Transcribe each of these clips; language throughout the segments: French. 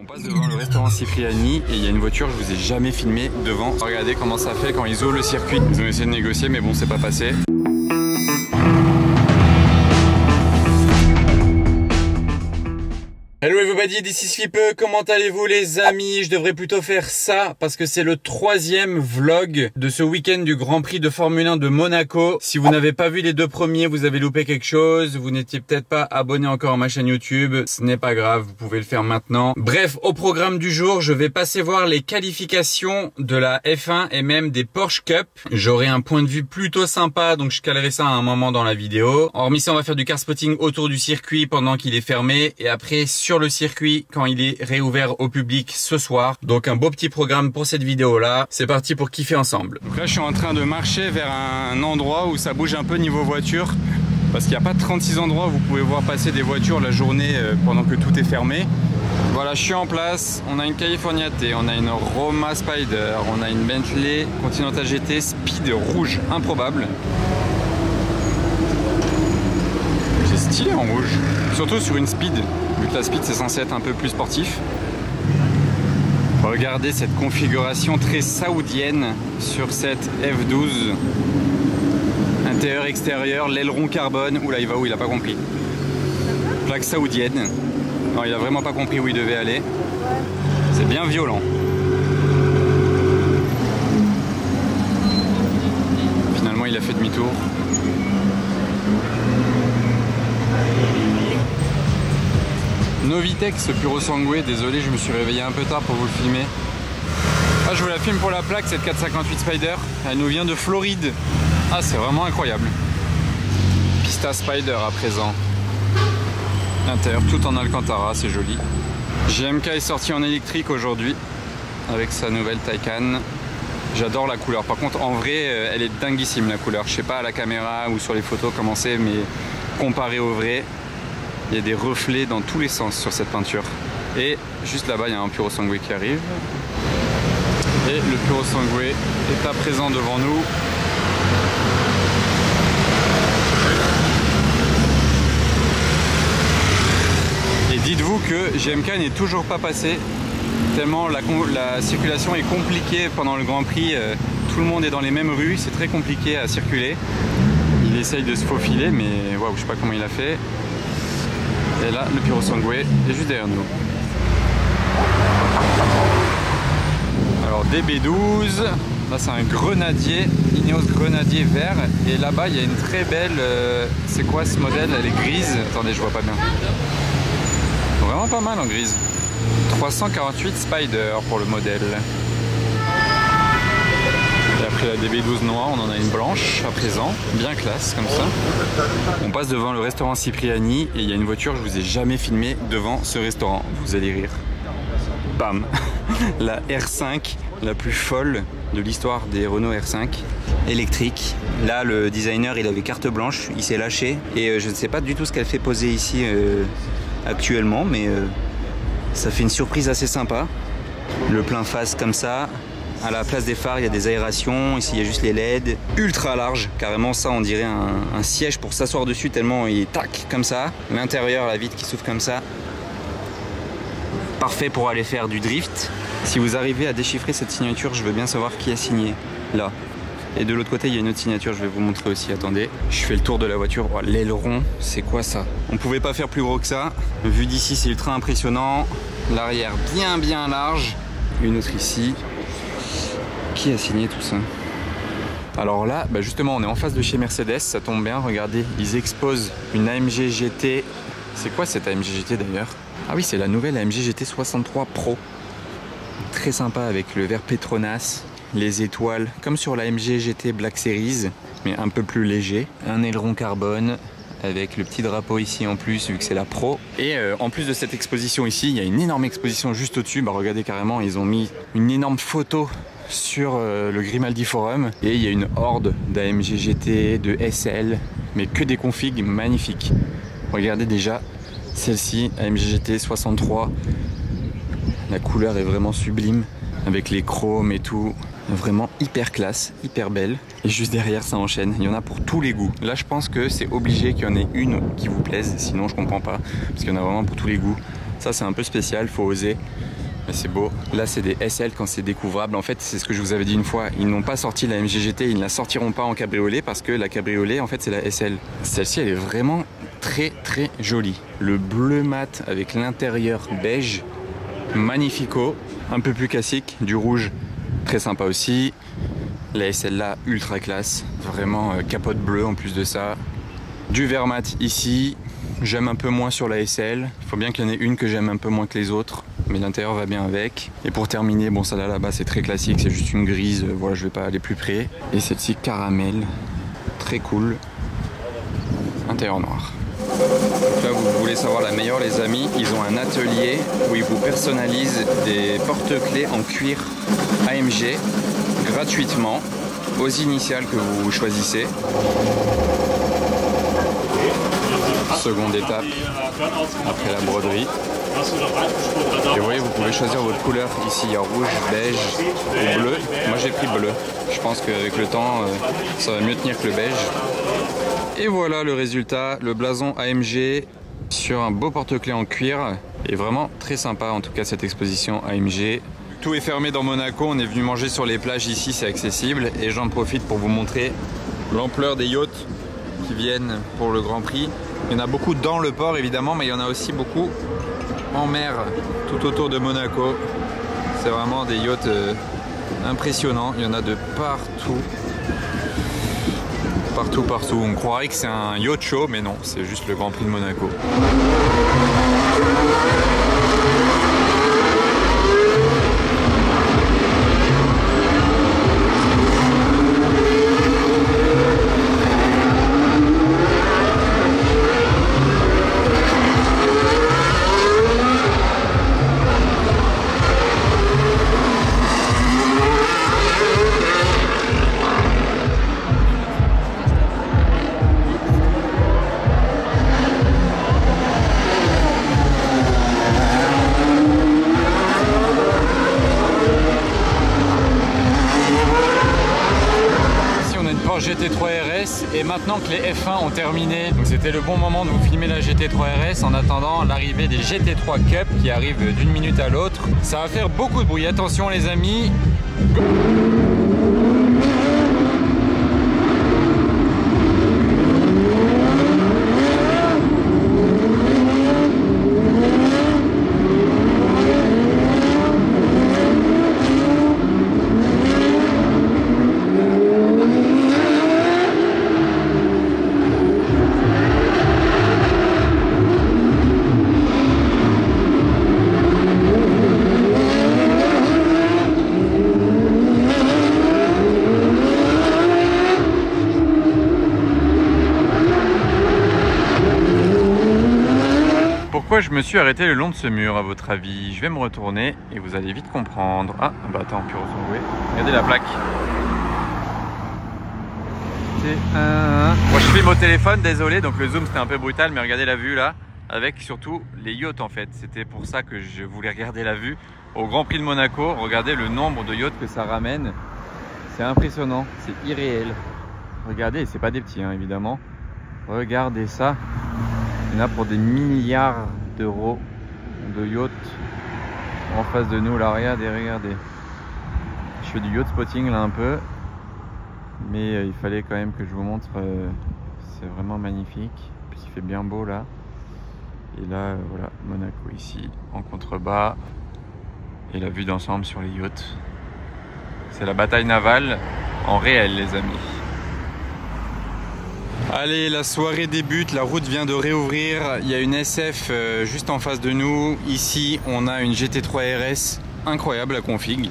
On passe devant le restaurant Cipriani et il y a une voiture, je vous ai jamais filmé devant. Regardez comment ça fait quand ils ouvrent le circuit. Ils ont essayé de négocier mais bon, c'est pas passé. Hello everybody, this is Flippe, comment allez-vous les amis? Je devrais plutôt faire ça parce que c'est le 3e vlog de ce week-end du Grand Prix de Formule 1 de Monaco. Si vous n'avez pas vu les 2 premiers, vous avez loupé quelque chose, vous n'étiez peut-être pas abonné encore à ma chaîne YouTube, ce n'est pas grave, vous pouvez le faire maintenant. Bref, au programme du jour, je vais passer voir les qualifications de la F1 et même des Porsche Cup. J'aurai un point de vue plutôt sympa, donc je calerai ça à un moment dans la vidéo. Hormis ça, on va faire du car spotting autour du circuit pendant qu'il est fermé et après sur le circuit quand il est réouvert au public ce soir. Donc un beau petit programme pour cette vidéo là. C'est parti pour kiffer ensemble. Donc là je suis en train de marcher vers un endroit où ça bouge un peu niveau voiture parce qu'il n'y a pas 36 endroits où vous pouvez voir passer des voitures la journée pendant que tout est fermé. Voilà, je suis en place. On a une California T, on a une Roma Spider, on a une Bentley Continental GT Speed rouge improbable. C'est stylé en rouge, surtout sur une Speed, vu que la Speed c'est censé être un peu plus sportif. Regardez cette configuration très saoudienne sur cette F12. Intérieur, extérieur, l'aileron carbone. Oula, il va où? Il a pas compris. Plaque saoudienne. Non, il a vraiment pas compris où il devait aller. C'est bien violent. Finalement, il a fait demi-tour. Novitex Puro Sangue, désolé je me suis réveillé un peu tard pour vous le filmer. Ah, je vous la filme pour la plaque, cette 458 Spider, elle nous vient de Floride. Ah, c'est vraiment incroyable. Pista Spider à présent. L'intérieur tout en Alcantara, c'est joli. GMK est sorti en électrique aujourd'hui avec sa nouvelle Taycan. J'adore la couleur, par contre en vrai elle est dinguissime la couleur. Je sais pas à la caméra ou sur les photos comment c'est, mais comparé au vrai, il y a des reflets dans tous les sens sur cette peinture. Et juste là-bas, il y a un Puro Sangue qui arrive. Et le Puro Sangue est à présent devant nous. Et dites-vous que GMK n'est toujours pas passé, tellement la circulation est compliquée pendant le Grand Prix. Tout le monde est dans les mêmes rues, c'est très compliqué à circuler. Il essaye de se faufiler, mais waouh, je sais pas comment il a fait. Et là, le Puro Sangue est juste derrière nous. Alors DB12, là c'est un grenadier, Ineos grenadier vert. Et là-bas il y a une très belle, c'est quoi ce modèle? Elle est grise, attendez je vois pas bien. Vraiment pas mal en grise. 348 Spider pour le modèle. Et après la DB12 noire, on en a une blanche à présent, bien classe comme ça. On passe devant le restaurant Cipriani et il y a une voiture, je vous ai jamais filmé devant ce restaurant. Vous allez rire. Bam. La R5, la plus folle de l'histoire des Renault R5 électrique. Là le designer il avait carte blanche, il s'est lâché et je ne sais pas du tout ce qu'elle fait poser ici actuellement, mais ça fait une surprise assez sympa. Le plein face comme ça. À la place des phares, il y a des aérations. Ici, il y a juste les LED. Ultra large. Carrément, ça, on dirait un siège pour s'asseoir dessus tellement il est tac, comme ça. L'intérieur, la vitre qui s'ouvre comme ça. Parfait pour aller faire du drift. Si vous arrivez à déchiffrer cette signature, je veux bien savoir qui a signé. Là. Et de l'autre côté, il y a une autre signature. Je vais vous montrer aussi. Attendez. Je fais le tour de la voiture. Oh, l'aileron, c'est quoi ça? On pouvait pas faire plus gros que ça. Vu d'ici, c'est ultra impressionnant. L'arrière bien large. Une autre ici. Qui a signé tout ça? Alors là, bah justement, on est en face de chez Mercedes, ça tombe bien, regardez, ils exposent une AMG GT. C'est quoi cette AMG GT d'ailleurs? Ah oui, c'est la nouvelle AMG GT 63 Pro. Très sympa avec le vert Petronas, les étoiles, comme sur la AMG GT Black Series, mais un peu plus léger. Un aileron carbone, avec le petit drapeau ici en plus, vu que c'est la Pro. Et en plus de cette exposition ici, il y a une énorme exposition juste au-dessus. Bah regardez carrément, ils ont mis une énorme photo sur le Grimaldi Forum et il y a une horde d'AMG GT, de SL, mais que des configs magnifiques. Regardez déjà celle-ci, AMG GT 63, la couleur est vraiment sublime avec les chromes et tout, vraiment hyper classe, hyper belle. Et juste derrière ça enchaîne, il y en a pour tous les goûts. Là je pense que c'est obligé qu'il y en ait une qui vous plaise, sinon je comprends pas, parce qu'il y en a vraiment pour tous les goûts. Ça c'est un peu spécial, faut oser. Mais c'est beau. Là, c'est des SL quand c'est découvrable. En fait, c'est ce que je vous avais dit une fois. Ils n'ont pas sorti la MG GT, ils ne la sortiront pas en cabriolet parce que la cabriolet, en fait, c'est la SL. Celle-ci, elle est vraiment très très jolie. Le bleu mat avec l'intérieur beige, magnifico. Un peu plus classique, du rouge, très sympa aussi. La SL là, ultra classe. Vraiment capote bleue en plus de ça. Du vert mat ici. J'aime un peu moins sur la SL. Il faut bien qu'il y en ait une que j'aime un peu moins que les autres. Mais l'intérieur va bien avec. Et pour terminer, bon, ça là-bas, c'est très classique. C'est juste une grise. Voilà, je vais pas aller plus près. Et celle-ci, caramel. Très cool. Intérieur noir. Donc là, vous voulez savoir la meilleure, les amis. Ils ont un atelier où ils vous personnalisent des porte-clés en cuir AMG gratuitement aux initiales que vous choisissez. Seconde étape après la broderie. Et vous voyez, vous pouvez choisir votre couleur. Ici, il y a rouge, beige ou bleu. Moi, j'ai pris bleu. Je pense qu'avec le temps, ça va mieux tenir que le beige. Et voilà le résultat, le blason AMG sur un beau porte-clés en cuir. Et vraiment très sympa, en tout cas, cette exposition AMG. Tout est fermé dans Monaco. On est venu manger sur les plages ici, c'est accessible. Et j'en profite pour vous montrer l'ampleur des yachts qui viennent pour le Grand Prix. Il y en a beaucoup dans le port évidemment, mais il y en a aussi beaucoup en mer tout autour de Monaco. C'est vraiment des yachts impressionnants. Il y en a de partout. Partout. On croirait que c'est un yacht show, mais non, c'est juste le Grand Prix de Monaco. GT3 RS et maintenant que les F1 ont terminé, donc c'était le bon moment de vous filmer la GT3 RS en attendant l'arrivée des GT3 Cup qui arrivent d'une minute à l'autre. Ça va faire beaucoup de bruit, attention les amis. Pourquoi je me suis arrêté le long de ce mur à votre avis? Je vais me retourner et vous allez vite comprendre. Ah bah attends, on peut retrouver. Regardez la plaque. Moi je filme au téléphone, désolé, donc le zoom c'était un peu brutal, mais regardez la vue là, avec surtout les yachts en fait. C'était pour ça que je voulais regarder la vue. Au Grand Prix de Monaco, regardez le nombre de yachts que ça ramène. C'est impressionnant, c'est irréel. Regardez, c'est pas des petits hein, évidemment. Regardez ça. Il y en a pour des milliards d'euros de yachts en face de nous là, regardez. Je fais du yacht spotting là un peu, mais il fallait quand même que je vous montre, c'est vraiment magnifique, puis il fait bien beau là. Et là voilà, Monaco ici en contrebas et la vue d'ensemble sur les yachts. C'est la bataille navale en réel les amis. Allez, la soirée débute, la route vient de réouvrir, il y a une SF juste en face de nous. Ici, on a une GT3 RS incroyable la config.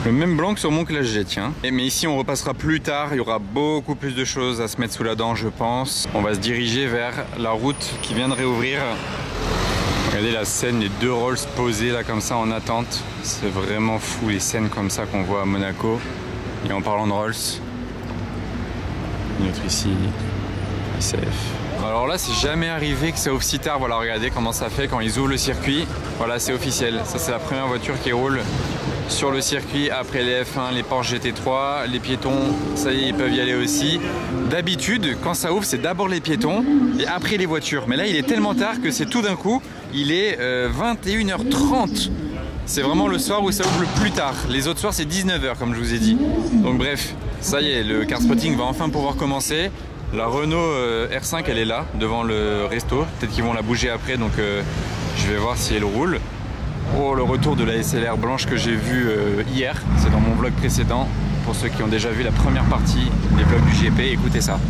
Le même blanc que sur mon Clash G, tiens. Mais ici, on repassera plus tard, il y aura beaucoup plus de choses à se mettre sous la dent, je pense. On va se diriger vers la route qui vient de réouvrir. Regardez la scène, les deux Rolls posés là comme ça en attente. C'est vraiment fou les scènes comme ça qu'on voit à Monaco. Et en parlant de Rolls, une autre ici. Alors là c'est jamais arrivé que ça ouvre si tard. Voilà, regardez comment ça fait quand ils ouvrent le circuit. Voilà, c'est officiel, ça c'est la première voiture qui roule sur le circuit après les F1, les Porsche GT3, les piétons, ça y est, ils peuvent y aller aussi. D'habitude quand ça ouvre c'est d'abord les piétons et après les voitures, mais là il est tellement tard que c'est tout d'un coup, il est 21h30. c'est vraiment le soir où ça ouvre le plus tard. Les autres soirs c'est 19 h comme je vous ai dit. Donc bref, ça y est, le car spotting va enfin pouvoir commencer. La Renault R5 elle est là, devant le resto. Peut-être qu'ils vont la bouger après, donc je vais voir si elle roule. Oh, le retour de la SLR blanche que j'ai vu hier, c'est dans mon vlog précédent. Pour ceux qui ont déjà vu la première partie des vlogs du GP, écoutez ça.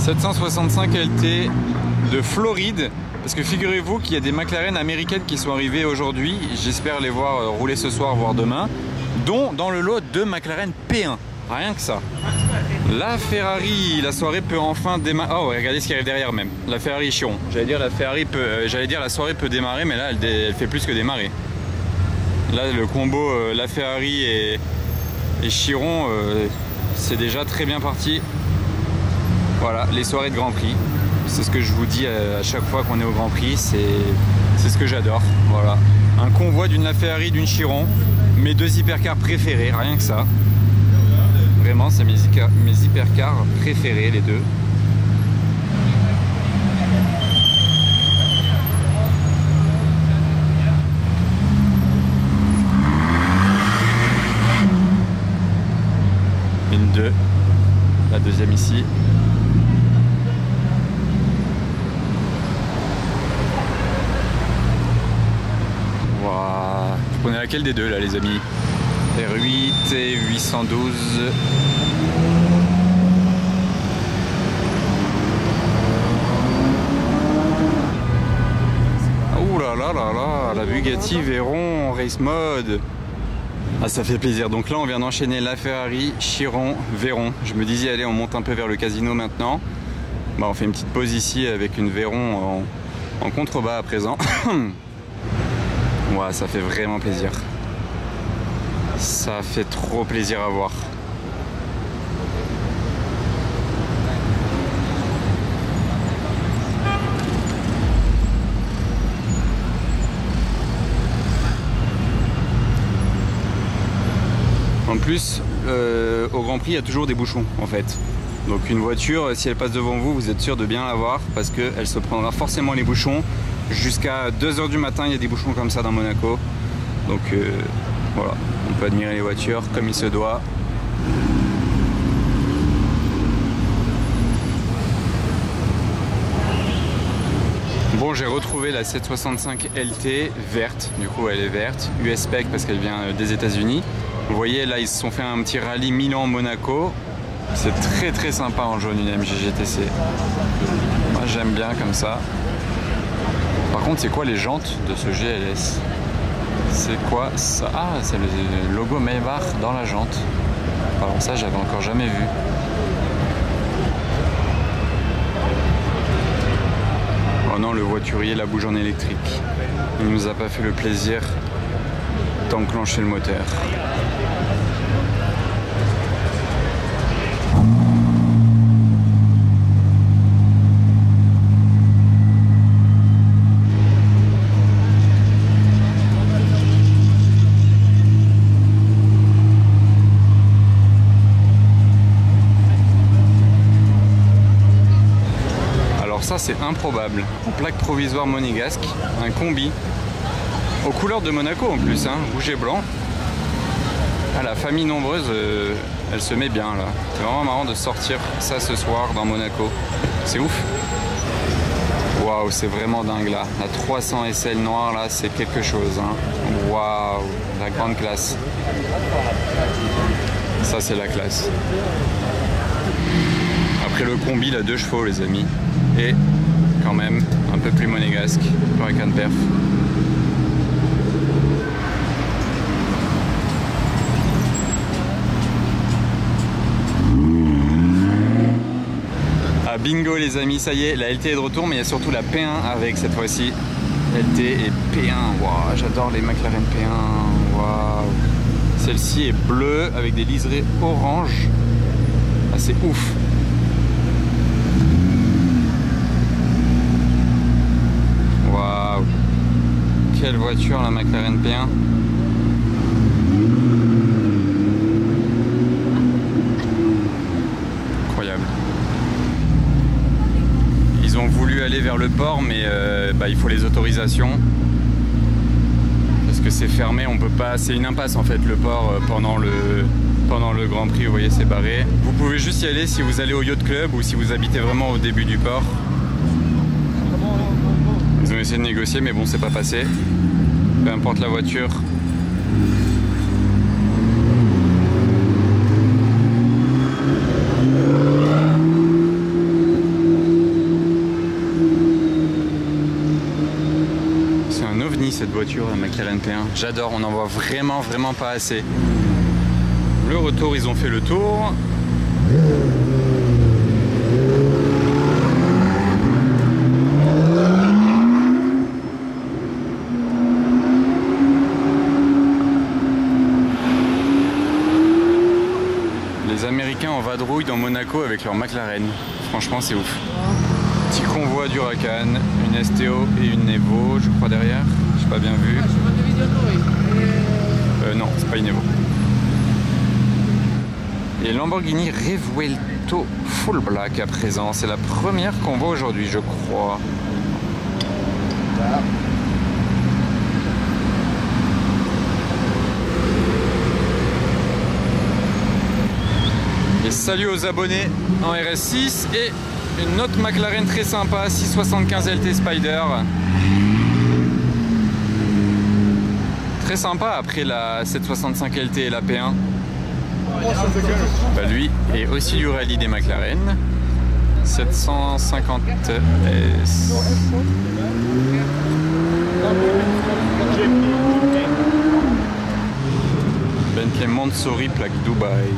« 765 LT de Floride ». Parce que figurez-vous qu'il y a des McLaren américaines qui sont arrivées aujourd'hui. J'espère les voir rouler ce soir, voire demain. Dont dans le lot de McLaren P1. Rien que ça. La Ferrari, la soirée peut enfin démarrer. Oh, regardez ce qui arrive derrière même. La Ferrari Chiron. J'allais dire la soirée peut démarrer, mais là elle fait plus que démarrer. Là le combo la Ferrari et Chiron, c'est déjà très bien parti. Voilà, les soirées de Grand Prix. C'est ce que je vous dis à chaque fois qu'on est au Grand Prix, c'est ce que j'adore. Voilà. Un convoi d'une La Ferrari, d'une Chiron, mes deux hypercars préférés, rien que ça. Vraiment, c'est mes hypercars préférés, les deux. Une 2, la deuxième ici. Vous prenez laquelle des deux là les amis? R8 et 812. Ouh là là là là, la Bugatti Veyron Race Mode. Ah, ça fait plaisir. Donc là on vient d'enchaîner la Ferrari, Chiron, Veyron. Je me disais allez, on monte un peu vers le casino maintenant. Bah, on fait une petite pause ici avec une Veyron en contrebas à présent. Ouais, ça fait vraiment plaisir. Ça fait trop plaisir à voir. En plus, au Grand Prix, il y a toujours des bouchons en fait. Donc une voiture, si elle passe devant vous, vous êtes sûr de bien la voir parce qu'elle se prendra forcément les bouchons. Jusqu'à 2 h du matin, il y a des bouchons comme ça dans Monaco. Donc voilà, on peut admirer les voitures comme il se doit. Bon, j'ai retrouvé la 765 LT verte, du coup elle est verte, US spec parce qu'elle vient des États-Unis. Vous voyez là, ils se sont fait un petit rallye Milan-Monaco. C'est très très sympa en jaune, une MG GTC. Moi j'aime bien comme ça. Par contre, c'est quoi les jantes de ce GLS? C'est quoi ça? Ah, c'est le logo Maybach dans la jante. Alors ça, j'avais encore jamais vu. Oh non, le voiturier la bouge en électrique. Il nous a pas fait le plaisir d'enclencher le moteur. Ça c'est improbable, une plaque provisoire monégasque, un combi aux couleurs de Monaco en plus, hein, rouge et blanc. Ah, la famille nombreuse, elle se met bien là. C'est vraiment marrant de sortir ça ce soir dans Monaco. C'est ouf. Waouh, c'est vraiment dingue là. La 300 SL noire là, c'est quelque chose. Hein. Waouh, la grande classe. Ça c'est la classe. Après le combi, la 2 chevaux les amis. Et quand même un peu plus monégasque, avec un perf. Ah bingo les amis, ça y est, la LT est de retour, mais il y a surtout la P1 avec cette fois-ci. LT et P1, waouh, j'adore les McLaren P1, waouh. Celle-ci est bleue avec des liserés orange. Ah, c'est ouf. Waouh. Quelle voiture la McLaren P1. Incroyable. incroyable. Ils ont voulu aller vers le port, mais il faut les autorisations. Parce que c'est fermé, on peut pas. C'est une impasse en fait le port pendant le Grand Prix, vous voyez, c'est barré. Vous pouvez juste y aller si vous allez au Yacht Club ou si vous habitez vraiment au début du port. Ils ont essayé de négocier, mais bon, c'est pas passé. Peu importe la voiture. C'est un ovni cette voiture, la McLaren P1. J'adore, on en voit vraiment pas assez. Le retour, ils ont fait le tour. Les Américains en vadrouille dans Monaco avec leur McLaren. Franchement, c'est ouf. Petit convoi d'Huracan, une STO et une Evo, je crois derrière. J'ai pas bien vu. Non, c'est pas une Evo. Et Lamborghini Revuelto Full Black à présent. C'est la première qu'on voit aujourd'hui, je crois. Et salut aux abonnés en RS6 et une autre McLaren très sympa, 675 LT Spider. Très sympa après la 765 LT et la P1. Lui est aussi du rallye des McLaren. 750 S. Bentley Mansouri plaque Dubaï.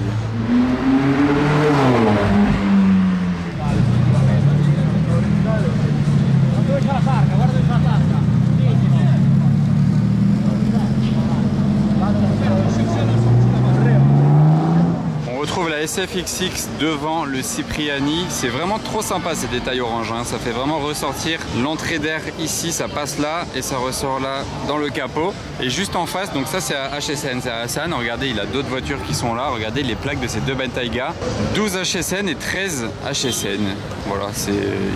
On retrouve la SFX6 devant le Cipriani. C'est vraiment trop sympa ces détails orange, hein. Ça fait vraiment ressortir l'entrée d'air ici, ça passe là et ça ressort là dans le capot. Et juste en face, donc ça c'est à HSN, c'est à Hassan. Regardez, il a d'autres voitures qui sont là. Regardez les plaques de ces deux Bentayga. 12 HSN et 13 HSN. Voilà,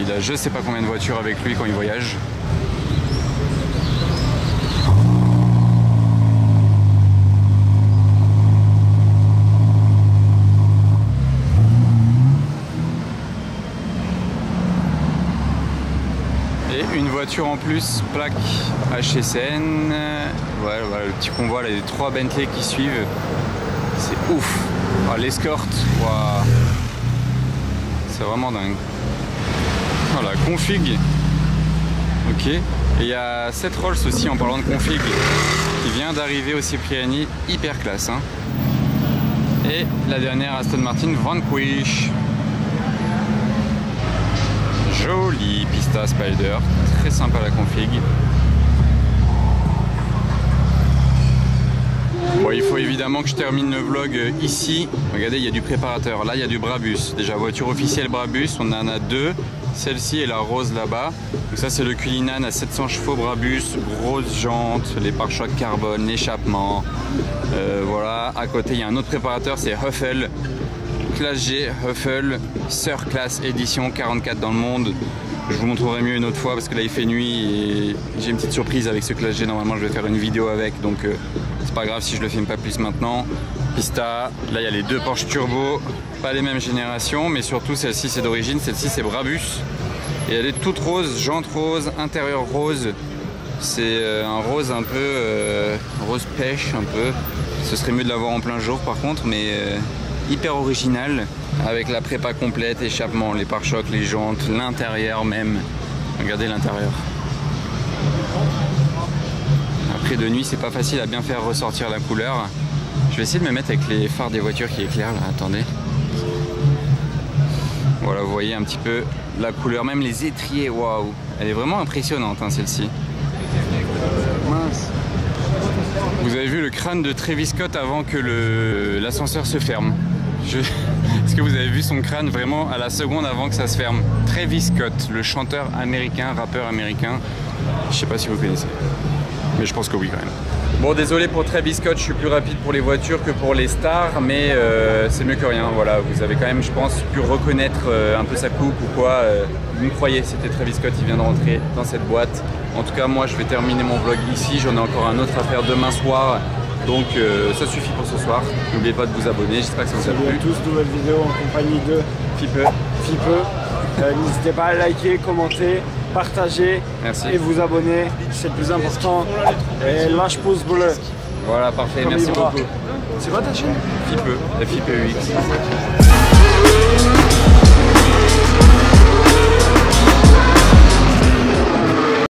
il a je sais pas combien de voitures avec lui quand il voyage. Une voiture en plus, plaque HSN. Voilà, le petit convoi, là, les 3 Bentley qui suivent. C'est ouf. Ah, l'escorte, wow. C'est vraiment dingue. Oh, la config. Ok. Et il y a cette Rolls aussi, en parlant de config, qui vient d'arriver au Cipriani. Hyper classe. Hein. Et la dernière Aston Martin Vanquish. Jolie Pista Spider, très sympa la config. Bon, il faut évidemment que je termine le vlog ici. Regardez, il y a du préparateur, là il y a du Brabus. Déjà voiture officielle Brabus, on en a 2. Celle-ci et la rose là-bas. Donc ça c'est le Cullinan à 700 chevaux Brabus, grosses jantes, les pare-chocs carbone, l'échappement. Voilà, à côté il y a un autre préparateur, c'est Huffel. Classe G, Huffel, Sœur Classe édition 44 dans le monde. Je vous montrerai mieux une autre fois parce que là il fait nuit et j'ai une petite surprise avec ce Classe G. Normalement je vais faire une vidéo avec, donc c'est pas grave si je le filme pas plus maintenant. Pista, là il y a les 2 Porsche Turbo, pas les mêmes générations, mais surtout celle-ci c'est d'origine, celle-ci c'est Brabus. Et elle est toute rose, jante rose, intérieur rose. C'est un rose un peu rose pêche un peu. Ce serait mieux de l'avoir en plein jour par contre, mais hyper original, avec la prépa complète, échappement, les pare-chocs, les jantes, l'intérieur même. Regardez l'intérieur. Après de nuit, c'est pas facile à bien faire ressortir la couleur. Je vais essayer de me mettre avec les phares des voitures qui éclairent là, attendez. Voilà, vous voyez un petit peu la couleur, même les étriers, waouh. Elle est vraiment impressionnante hein, celle-ci. Mince. Vous avez vu le crâne de Travis Scott avant que l'ascenseur se ferme. Est-ce que vous avez vu son crâne vraiment à la seconde avant que ça se ferme? Travis Scott, le chanteur américain, rappeur américain. Je sais pas si vous connaissez, mais je pense que oui quand même. Bon, désolé pour Travis Scott, je suis plus rapide pour les voitures que pour les stars, mais c'est mieux que rien. Voilà, vous avez quand même, je pense, pu reconnaître un peu sa coupe ou quoi. Vous me croyez, c'était Travis Scott, il vient de rentrer dans cette boîte. En tout cas, moi, je vais terminer mon vlog ici. J'en ai encore un autre à faire demain soir. Donc, ça suffit pour ce soir. N'oubliez pas de vous abonner. J'espère que ça vous a plu. Salut à tous, nouvelle vidéo en compagnie de Fipeux. N'hésitez pas à liker, commenter, partager. Merci. Et vous abonner. C'est le plus important. Et lâche pouce bleu. Voilà, parfait. Comme Merci Ibra. beaucoup. C'est quoi ta chaîne? Fipeux, FIPEUX.